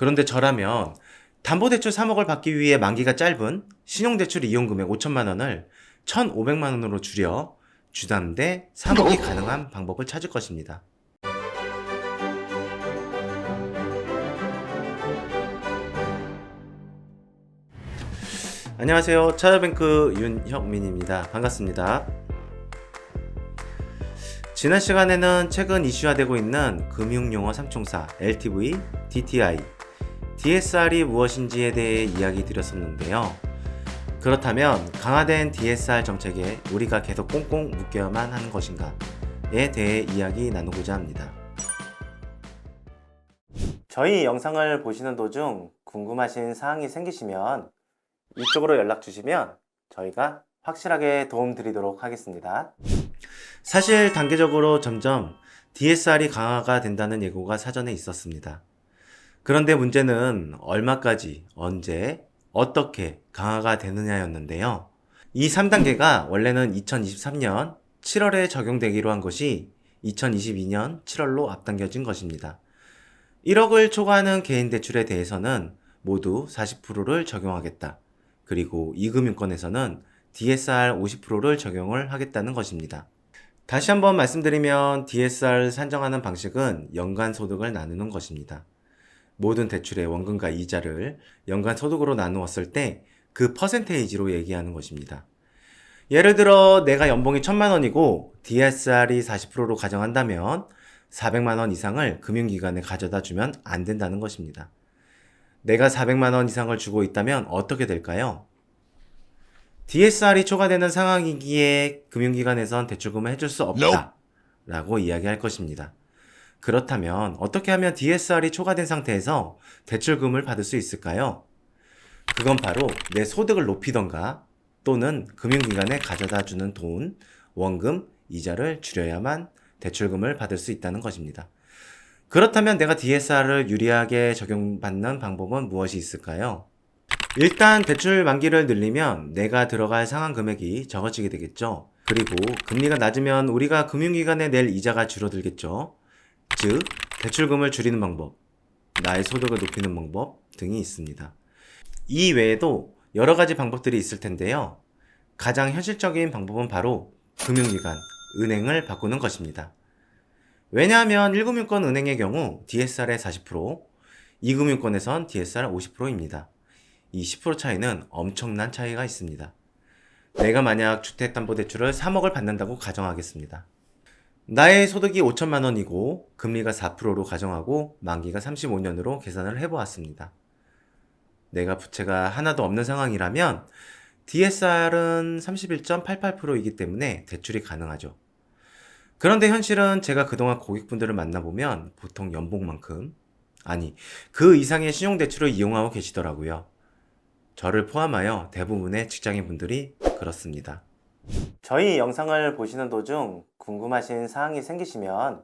그런데 저라면 담보대출 3억을 받기 위해 만기가 짧은 신용대출 이용금액 5천만 원을 1,500만 원으로 줄여 주담대 3억이 가능한 방법을 찾을 것입니다. 안녕하세요. 차자뱅크 윤혁민입니다. 반갑습니다. 지난 시간에는 최근 이슈화되고 있는 금융용어 삼총사 LTV, DTI, DSR이 무엇인지에 대해 이야기 드렸었는데요. 그렇다면 강화된 DSR 정책에 우리가 계속 꽁꽁 묶여야만 하는 것인가에 대해 이야기 나누고자 합니다. 저희 영상을 보시는 도중 궁금하신 사항이 생기시면 이쪽으로 연락 주시면 저희가 확실하게 도움 드리도록 하겠습니다. 사실 단계적으로 점점 DSR이 강화가 된다는 예고가 사전에 있었습니다. 그런데 문제는 얼마까지, 언제, 어떻게 강화가 되느냐였는데요. 이 3단계가 원래는 2023년 7월에 적용되기로 한 것이 2022년 7월로 앞당겨진 것입니다. 1억을 초과하는 개인 대출에 대해서는 모두 40%를 적용하겠다. 그리고 이금융권에서는 DSR 50%를 적용을 하겠다는 것입니다. 다시 한번 말씀드리면 DSR 산정하는 방식은 연간 소득을 나누는 것입니다. 모든 대출의 원금과 이자를 연간 소득으로 나누었을 때 그 퍼센테이지로 얘기하는 것입니다. 예를 들어 내가 연봉이 1,000만 원이고 DSR이 40%로 가정한다면 400만 원 이상을 금융기관에 가져다 주면 안 된다는 것입니다. 내가 400만 원 이상을 주고 있다면 어떻게 될까요? DSR이 초과되는 상황이기에 금융기관에선 대출금을 해줄 수 없다 라고 이야기할 것입니다. 그렇다면 어떻게 하면 DSR이 초과된 상태에서 대출금을 받을 수 있을까요? 그건 바로 내 소득을 높이던가 또는 금융기관에 가져다 주는 돈, 원금, 이자를 줄여야만 대출금을 받을 수 있다는 것입니다. 그렇다면 내가 DSR을 유리하게 적용받는 방법은 무엇이 있을까요? 일단 대출 만기를 늘리면 내가 들어갈 상환 금액이 적어지게 되겠죠. 그리고 금리가 낮으면 우리가 금융기관에 낼 이자가 줄어들겠죠. 즉, 대출금을 줄이는 방법, 나의 소득을 높이는 방법 등이 있습니다. 이 외에도 여러 가지 방법들이 있을 텐데요. 가장 현실적인 방법은 바로 금융기관, 은행을 바꾸는 것입니다. 왜냐하면 1금융권 은행의 경우 DSR의 40%, 2금융권에선 DSR 50%입니다. 이 10% 차이는 엄청난 차이가 있습니다. 내가 만약 주택담보대출을 3억을 받는다고 가정하겠습니다. 나의 소득이 5천만 원이고 금리가 4%로 가정하고 만기가 35년으로 계산을 해보았습니다. 내가 부채가 하나도 없는 상황이라면 DSR은 31.88%이기 때문에 대출이 가능하죠. 그런데 현실은 제가 그동안 고객분들을 만나보면 보통 연봉만큼, 아니 그 이상의 신용대출을 이용하고 계시더라고요. 저를 포함하여 대부분의 직장인분들이 그렇습니다. 저희 영상을 보시는 도중 궁금하신 사항이 생기시면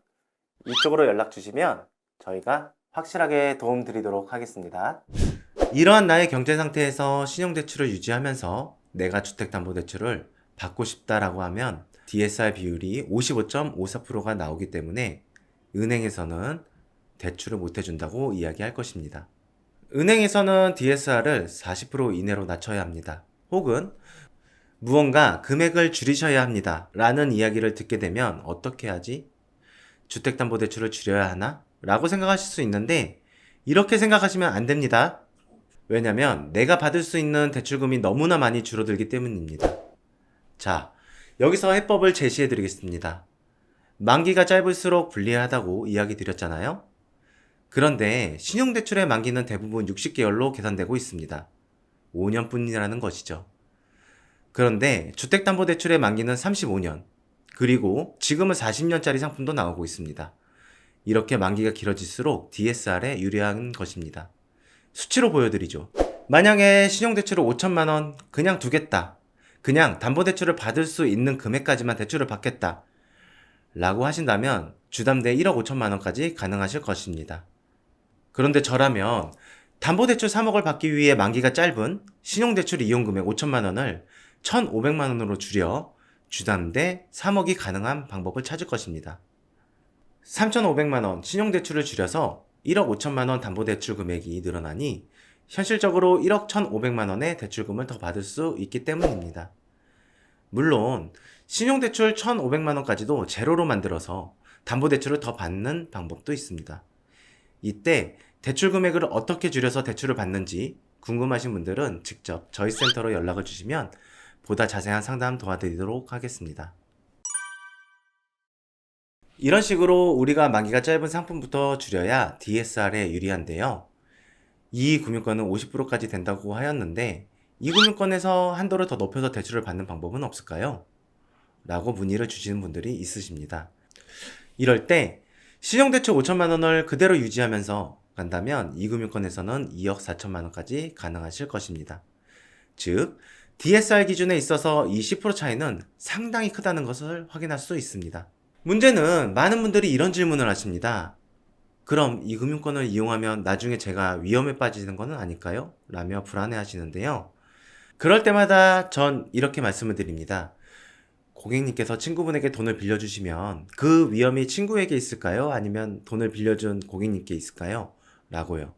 이쪽으로 연락 주시면 저희가 확실하게 도움 드리도록 하겠습니다. 이러한 나의 경제 상태에서 신용대출을 유지하면서 내가 주택담보대출을 받고 싶다라고 하면 DSR 비율이 55.54%가 나오기 때문에 은행에서는 대출을 못 해준다고 이야기할 것입니다. 은행에서는 DSR을 40% 이내로 낮춰야 합니다. 혹은 무언가 금액을 줄이셔야 합니다 라는 이야기를 듣게 되면 어떻게 하지? 주택담보대출을 줄여야 하나? 라고 생각하실 수 있는데 이렇게 생각하시면 안 됩니다. 왜냐면 내가 받을 수 있는 대출금이 너무나 많이 줄어들기 때문입니다. 자, 여기서 해법을 제시해 드리겠습니다. 만기가 짧을수록 불리하다고 이야기 드렸잖아요. 그런데 신용대출의 만기는 대부분 60개월로 계산되고 있습니다. 5년뿐이라는 것이죠. 그런데 주택담보대출의 만기는 35년, 그리고 지금은 40년짜리 상품도 나오고 있습니다. 이렇게 만기가 길어질수록 DSR에 유리한 것입니다. 수치로 보여드리죠. 만약에 신용대출을 5천만 원 그냥 두겠다. 그냥 담보대출을 받을 수 있는 금액까지만 대출을 받겠다. 라고 하신다면 주담대 1억 5천만 원까지 가능하실 것입니다. 그런데 저라면 담보대출 3억을 받기 위해 만기가 짧은 신용대출 이용금액 5천만 원을 1,500만 원으로 줄여 주담대 3억이 가능한 방법을 찾을 것입니다. 3,500만 원 신용대출을 줄여서 1억 5천만 원 담보대출 금액이 늘어나니 현실적으로 1억 1,500만 원의 대출금을 더 받을 수 있기 때문입니다. 물론 신용대출 1,500만 원까지도 제로로 만들어서 담보대출을 더 받는 방법도 있습니다. 이때 대출 금액을 어떻게 줄여서 대출을 받는지 궁금하신 분들은 직접 저희 센터로 연락을 주시면 보다 자세한 상담 도와드리도록 하겠습니다. 이런 식으로 우리가 만기가 짧은 상품부터 줄여야 DSR에 유리한데요. 이 금융권은 50%까지 된다고 하였는데 이 금융권에서 한도를 더 높여서 대출을 받는 방법은 없을까요? 라고 문의를 주시는 분들이 있으십니다. 이럴 때 신용대출 5천만 원을 그대로 유지하면서 간다면 이 금융권에서는 2억 4천만 원까지 가능하실 것입니다. 즉 DSR 기준에 있어서 이 10% 차이는 상당히 크다는 것을 확인할 수 있습니다. 문제는 많은 분들이 이런 질문을 하십니다. 그럼 이 금융권을 이용하면 나중에 제가 위험에 빠지는 것은 아닐까요? 라며 불안해 하시는데요. 그럴 때마다 전 이렇게 말씀을 드립니다. 고객님께서 친구분에게 돈을 빌려주시면 그 위험이 친구에게 있을까요? 아니면 돈을 빌려준 고객님께 있을까요? 라고요.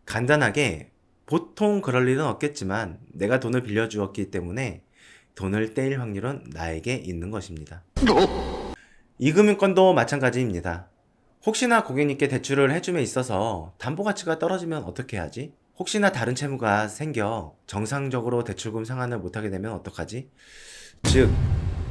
간단하게 보통 그럴 일은 없겠지만 내가 돈을 빌려주었기 때문에 돈을 떼일 확률은 나에게 있는 것입니다. 이 금융권도 마찬가지입니다. 혹시나 고객님께 대출을 해줌에 있어서 담보가치가 떨어지면 어떻게 하지? 혹시나 다른 채무가 생겨 정상적으로 대출금 상환을 못하게 되면 어떡하지? 즉,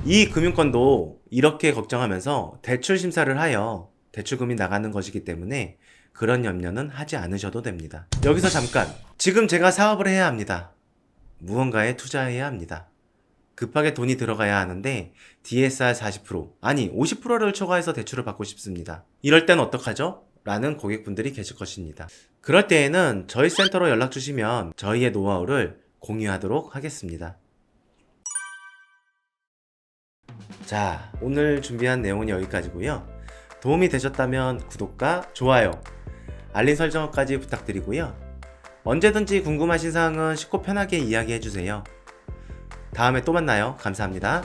이 금융권도 이렇게 걱정하면서 대출 심사를 하여 대출금이 나가는 것이기 때문에 그런 염려는 하지 않으셔도 됩니다. 여기서 잠깐, 지금 제가 사업을 해야 합니다. 무언가에 투자해야 합니다. 급하게 돈이 들어가야 하는데 DSR 40% 아니 50%를 초과해서 대출을 받고 싶습니다. 이럴 땐 어떡하죠? 라는 고객분들이 계실 것입니다. 그럴 때에는 저희 센터로 연락 주시면 저희의 노하우를 공유하도록 하겠습니다. 자, 오늘 준비한 내용은 여기까지고요. 도움이 되셨다면 구독과 좋아요, 알림 설정까지 부탁드리고요. 언제든지 궁금하신 사항은 쉽고 편하게 이야기해주세요. 다음에 또 만나요. 감사합니다.